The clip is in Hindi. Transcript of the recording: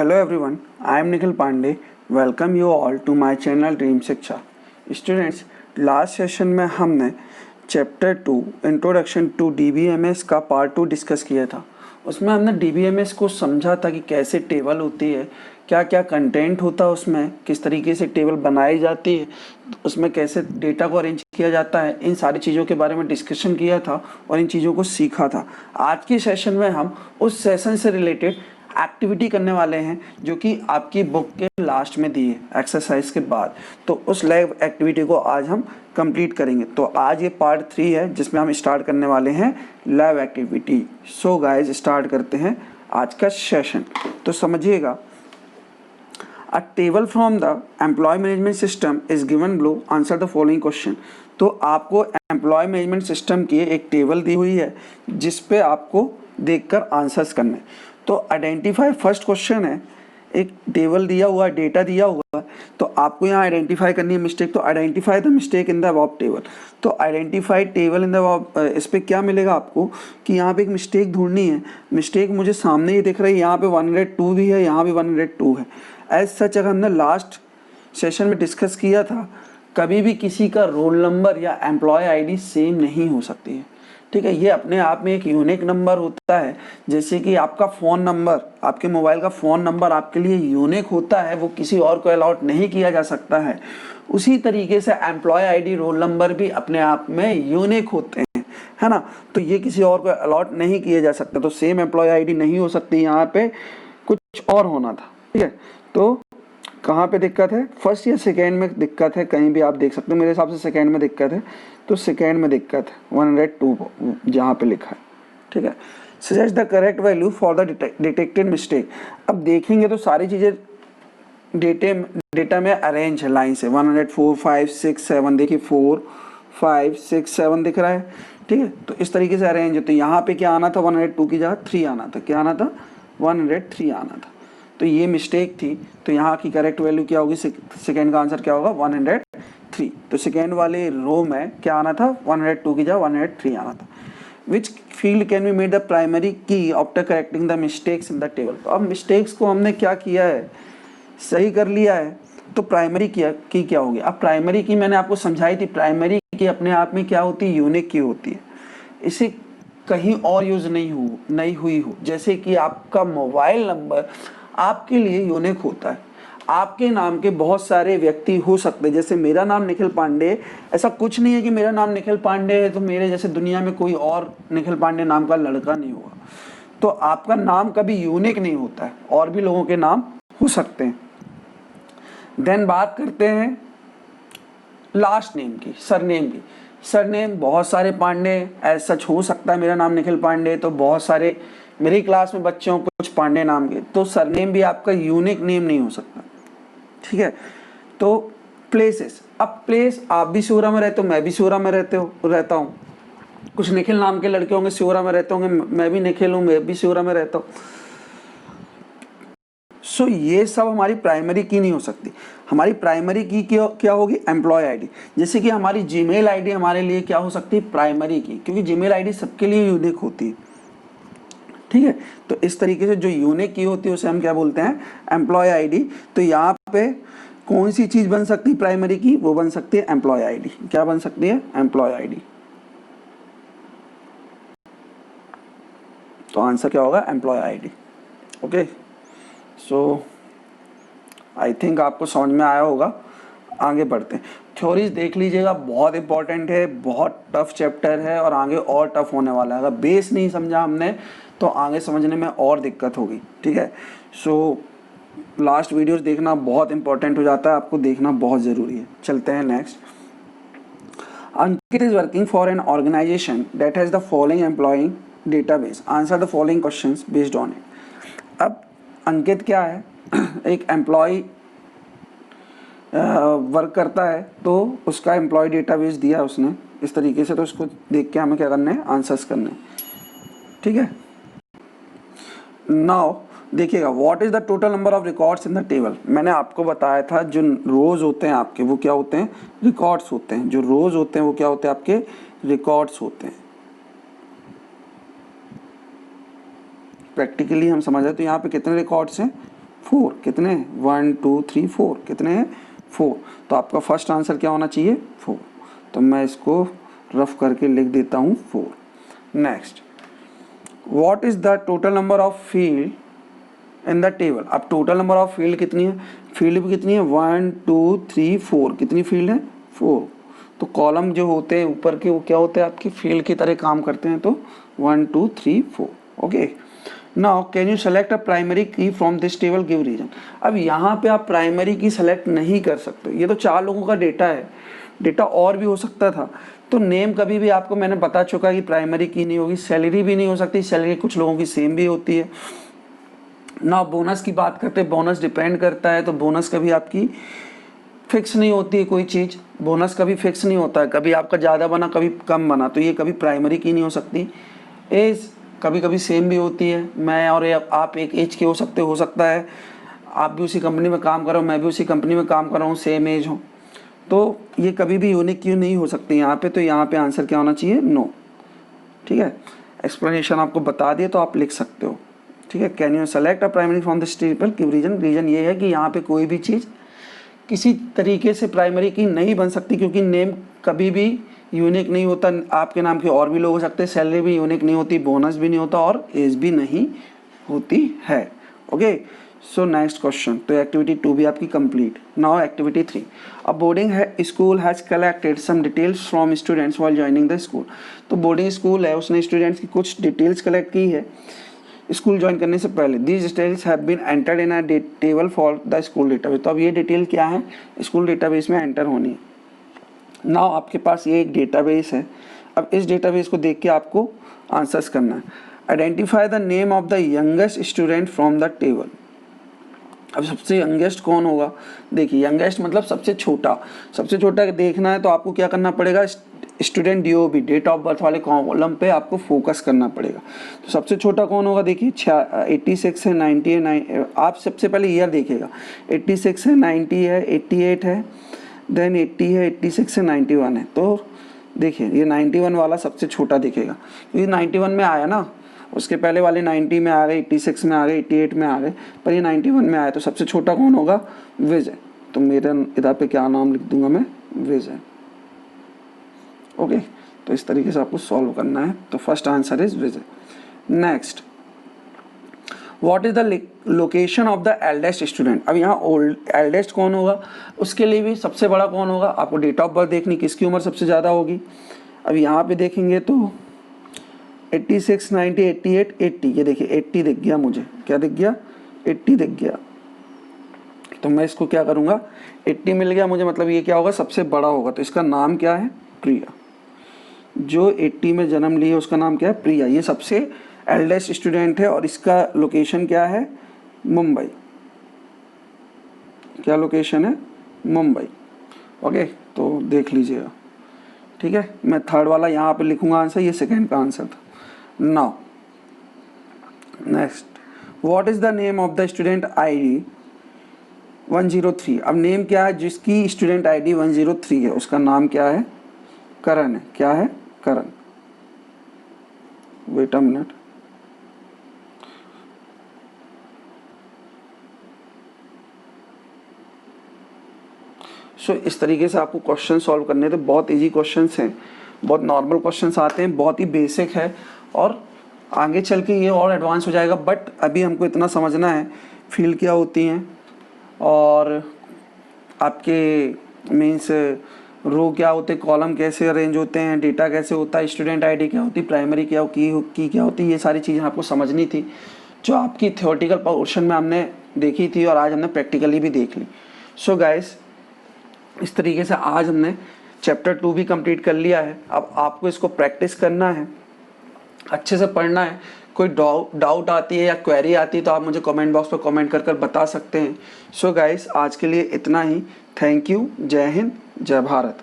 Hello everyone, I am Nikhil Pandey. Welcome you all to my channel Dream शिक्षा. Students, लास्ट सेशन में हमने चैप्टर 2 इंट्रोडक्शन टू DBMS का पार्ट 2 डिस्कस किया था. उसमें हमने DBMS को समझा था कि कैसे टेबल होती है, क्या क्या कंटेंट होता है उसमें, किस तरीके से टेबल बनाई जाती है, उसमें कैसे डेटा को अरेंज किया जाता है, इन सारी चीज़ों के बारे में डिस्कशन किया था और इन चीज़ों को सीखा था. आज के सेशन में हम उस सेशन से रिलेटेड एक्टिविटी करने वाले हैं जो कि आपकी बुक के लास्ट में दी है एक्सरसाइज के बाद. तो उस लैब एक्टिविटी को आज हम कंप्लीट करेंगे. तो आज ये पार्ट 3 है जिसमें हम स्टार्ट करने वाले हैं lab activity. So guys start करते हैं आज का सेशन. तो समझिएगा, a table from the employee management system is given below, answer the following question. तो आपको एम्प्लॉय मैनेजमेंट सिस्टम की एक टेबल दी हुई है जिस पे आपको देखकर आंसर्स करने. तो आइडेंटिफाई फर्स्ट क्वेश्चन है, एक टेबल दिया हुआ, डेटा दिया हुआ, तो आपको यहाँ आइडेंटिफाई करनी है मिस्टेक. तो identify the mistake in the above table. तो identify table in the above, इस पर क्या मिलेगा आपको कि यहाँ पे एक मिस्टेक ढूंढनी है. मिस्टेक मुझे सामने ही दिख रही है, यहाँ पे 102 भी है, यहाँ भी 102 है. एज सच अगर हमने लास्ट सेशन में डिस्कस किया था, कभी भी किसी का रोल नंबर या एम्प्लॉय आईडी सेम नहीं हो सकती है. ठीक है, ये अपने आप में एक यूनिक नंबर होता है. जैसे कि आपका फ़ोन नंबर, आपके मोबाइल का फ़ोन नंबर आपके लिए यूनिक होता है, वो किसी और को अलॉट नहीं किया जा सकता है. उसी तरीके से एम्प्लॉय आईडी, रोल नंबर भी अपने आप में यूनिक होते हैं, है ना. तो ये किसी और को अलॉट नहीं किए जा सकते. तो सेम एम्प्लॉय आईडी नहीं हो सकती, यहाँ पे कुछ और होना था. ठीक है, तो कहाँ पे दिक्कत है, फर्स्ट या सेकेंड में दिक्कत है, कहीं भी आप देख सकते हो. मेरे हिसाब से सेकेंड में दिक्कत है, तो सेकेंड में दिक्कत है, 102 जहाँ पे लिखा है. ठीक है, suggest the correct value for the detected mistake. अब देखेंगे तो सारी चीज़ें डेटा में अरेंज है लाइन से. 104, 5, 6, 7, देखिए 4, 5, 6, 7 दिख रहा है. ठीक है, तो इस तरीके से अरेंज है. तो यहाँ पे क्या आना था, 102 की जगह 3 आना था. क्या आना था, 103 आना था. तो ये मिस्टेक थी. तो यहाँ की करेक्ट वैल्यू क्या होगी, सेकेंड का आंसर क्या होगा, 103. तो सेकेंड वाले रो में क्या आना था, 102 की जगह 103 आना था. Which field can be made the primary key after correcting the mistakes in the table. तो अब मिस्टेक्स को हमने क्या किया है, सही कर लिया है. तो प्राइमरी की क्या होगी. अब प्राइमरी की मैंने आपको समझाई थी, प्राइमरी की अपने आप में क्या होती है, यूनिक की होती है. इसे कहीं और यूज नहीं हुई हो. जैसे कि आपका मोबाइल नंबर आपके लिए यूनिक होता है. आपके नाम के बहुत सारे व्यक्ति हो सकते हैं. जैसे मेरा नाम निखिल पांडे, ऐसा कुछ नहीं है कि मेरा नाम निखिल पांडे है तो मेरे जैसे दुनिया में कोई और निखिल पांडे नाम का लड़का नहीं होगा. तो आपका नाम कभी यूनिक नहीं होता है, और भी लोगों के नाम हो सकते हैं. देन बात करते हैं लास्ट नेम की, सरनेम की. सरनेम बहुत सारे पांडे एज सच हो सकता है. मेरा नाम निखिल पांडे, तो बहुत सारे मेरी क्लास में बच्चों को कुछ पांडे नाम के. तो सरनेम भी आपका यूनिक नेम नहीं हो सकता. ठीक है, तो प्लेसेस. अब प्लेस, आप भी सिहोरा में रहते हो, मैं भी सिहोरा में रहता हूँ. कुछ निखिल नाम के लड़के होंगे सिहोरा में रहते होंगे, मैं भी निखिल हूँ, मैं भी सिहोरा में रहता हूँ. सो ये सब हमारी प्राइमरी की नहीं हो सकती. हमारी प्राइमरी की क्या होगी, एम्प्लॉय आईडी. जैसे कि हमारी जीमेल आईडी हमारे लिए क्या हो सकती है, प्राइमरी की, क्योंकि जीमेल आईडी सबके लिए यूनिक होती है. ठीक है, तो इस तरीके से जो यूनिक की होती है उसे हम क्या बोलते हैं, एम्प्लॉय आईडी. तो यहाँ पे कौन सी चीज बन सकती है प्राइमरी की, वो बन सकती है एम्प्लॉय आईडी. क्या बन सकती है, एम्प्लॉय आईडी. तो आंसर क्या होगा, employee ID. Okay, so I think आपको समझ में आया होगा. आगे बढ़ते हैं. थ्योरीज देख लीजिएगा, बहुत इंपॉर्टेंट है, बहुत टफ चैप्टर है और आगे और टफ होने वाला है. अगर बेस नहीं समझा हमने तो आगे समझने में और दिक्कत होगी. ठीक है, सो लास्ट वीडियोस देखना बहुत इंपॉर्टेंट हो जाता है, आपको देखना बहुत ज़रूरी है. चलते हैं next. Ankit is working for an organization that has the following employing database. Answer the following questions based on it. अब अंकित क्या है, एक एम्प्लॉय वर्क करता है, तो उसका एम्प्लॉय डेटाबेस दिया है उसने इस तरीके से. तो उसको देख के हमें क्या करना है, आंसर्स करने. ठीक है, नाउ देखिएगा, what is the total number of records in the table. मैंने आपको बताया था जो रोज होते हैं आपके, वो क्या होते हैं, रिकॉर्ड्स होते हैं. जो रोज होते हैं वो क्या होते हैं, आपके रिकॉर्ड्स होते हैं. प्रैक्टिकली हम समझ रहे, तो यहाँ पे कितने रिकॉर्ड्स हैं, 4, कितने हैं 1 2 3 4, कितने हैं 4, तो आपका फर्स्ट आंसर क्या होना चाहिए 4, तो मैं इसको रफ करके लिख देता हूँ 4। Next, what is the total number of field in the table. अब टोटल नंबर ऑफ फील्ड कितनी है, फील्ड भी कितनी है 1 2 3 4, कितनी फील्ड है 4, तो कॉलम जो होते हैं ऊपर के वो क्या होते हैं आपकी फील्ड की तरह काम करते हैं, तो 1 2 3 4। Okay, now can you select a primary key from this table, give reason. अब यहाँ पे आप प्राइमरी की सेलेक्ट नहीं कर सकते, ये तो 4 लोगों का डेटा है, डेटा और भी हो सकता था, तो नेम कभी भी आपको मैंने बता चुका कि प्राइमरी की नहीं होगी, सैलरी भी नहीं हो सकती, सैलरी कुछ लोगों की सेम भी होती है ना। बोनस की बात करते हैं, बोनस डिपेंड करता है, तो बोनस कभी आपकी फिक्स नहीं होती है, कोई चीज़ बोनस कभी फिक्स नहीं होता है, कभी आपका ज़्यादा बना कभी कम बना, तो ये कभी प्राइमरी की नहीं हो सकती। एज कभी कभी सेम भी होती है, मैं और आप एक एज के हो सकता है आप भी उसी कंपनी में काम कर रहे हो, मैं भी उसी कंपनी में काम कर रहा हूँ, सेम एज हो, तो ये कभी भी यूनिक क्यों नहीं हो सकती यहाँ पे, तो यहाँ पे आंसर क्या होना चाहिए नो। ठीक है, एक्सप्लेनेशन आपको बता दिए तो आप लिख सकते हो। ठीक है, can you select a primary from this table, give reason. Reason ये है कि यहाँ पे कोई भी चीज़ किसी तरीके से प्राइमरी की नहीं बन सकती, क्योंकि नेम कभी भी यूनिक नहीं होता, आपके नाम के और भी लोग हो सकते हैं, सैलरी भी यूनिक नहीं होती, बोनस भी नहीं होता और एज भी नहीं होती है। ओके, सो नेक्स्ट क्वेश्चन, तो एक्टिविटी 2 भी आपकी complete. Now activity 3, a boarding school has collected some details from students while joining the school. तो बोर्डिंग स्कूल है, उसने स्टूडेंट्स की कुछ डिटेल्स कलेक्ट की है स्कूल ज्वाइन करने से पहले। These details have been entered in a table for the school database. तो अब ये डिटेल क्या है स्कूल डेटाबेस में एंटर होनी है। नाउ आपके पास ये एक डेटाबेस है, अब इस डेटाबेस को देख के आपको आंसर्स करना है। Identify the name of the youngest student from the table. अब सबसे यंगेस्ट कौन होगा, देखिए यंगेस्ट मतलब सबसे छोटा, सबसे छोटा देखना है तो आपको क्या करना पड़ेगा, student DOB date of birth वाले कॉलम पे आपको फोकस करना पड़ेगा। तो सबसे छोटा कौन होगा, देखिए 86 है, 90 है, आप सबसे पहले ईयर देखिएगा, 86 है, 90 है, 88 है, देन 80 है, 86 है, 91 है। तो देखिए ये 91 वाला सबसे छोटा दिखेगा, क्योंकि 91 में आया ना, उसके पहले वाले 90 में आ गए, 86 में आ गए, 88 में आ गए, पर ये 91 में आया, तो सबसे छोटा कौन होगा, विजय। तो मेरे इधर पे क्या नाम लिख दूंगा मैं, विजय। ओके, तो इस तरीके से आपको सॉल्व करना है, तो first answer is Vijay. Next, what is the location of the eldest student. अब यहाँ एल्डेस्ट कौन होगा, उसके लिए भी सबसे बड़ा कौन होगा, आपको डेट ऑफ बर्थ देखनी, किसकी उम्र सबसे ज़्यादा होगी। अब यहाँ पे देखेंगे तो 86, 90, 88, 80, ये देखिए 80 दिख गया मुझे, क्या दिख गया 80 दिख गया, तो मैं इसको क्या करूँगा 80 मिल गया मुझे, मतलब ये क्या होगा सबसे बड़ा होगा, तो इसका नाम क्या है प्रिया। जो 80 में जन्म ली है उसका नाम क्या है प्रिया, ये सबसे एल्डेस्ट स्टूडेंट है और इसका लोकेशन क्या है मुंबई, क्या लोकेशन है मुंबई। ओके, तो देख लीजिएगा। ठीक है, मैं थर्ड वाला यहाँ पे लिखूंगा आंसर, ये सेकंड का आंसर था। Now next, what is the name of the student ID 103। अब नेम क्या है जिसकी स्टूडेंट ID 103 है, उसका नाम क्या है करण है, क्या है करण। वेट अ मिनट, सो इस तरीके से आपको क्वेश्चन सॉल्व करने थे, बहुत इजी क्वेश्चंस हैं, बहुत नॉर्मल क्वेश्चंस आते हैं, बहुत ही बेसिक है और आगे चल के ये और एडवांस हो जाएगा, बट अभी हमको इतना समझना है फील्ड क्या होती हैं और आपके मीन्स रो क्या होते हैं, कॉलम कैसे अरेंज होते हैं, डेटा कैसे होता है, स्टूडेंट ID क्या होती है, प्राइमरी क्या की क्या होती है, ये सारी चीज़ें आपको समझनी थी, जो आपकी थियोरेटिकल पोर्शन में हमने देखी थी और आज हमने प्रैक्टिकली भी देख ली। सो गाइस, इस तरीके से आज हमने चैप्टर 2 भी कंप्लीट कर लिया है। अब आपको इसको प्रैक्टिस करना है, अच्छे से पढ़ना है। कोई डाउट आती है या क्वेरी आती है तो आप मुझे कमेंट बॉक्स पर कमेंट कर बता सकते हैं। सो गाइस, आज के लिए इतना ही। थैंक यू, जय हिंद, जय भारत।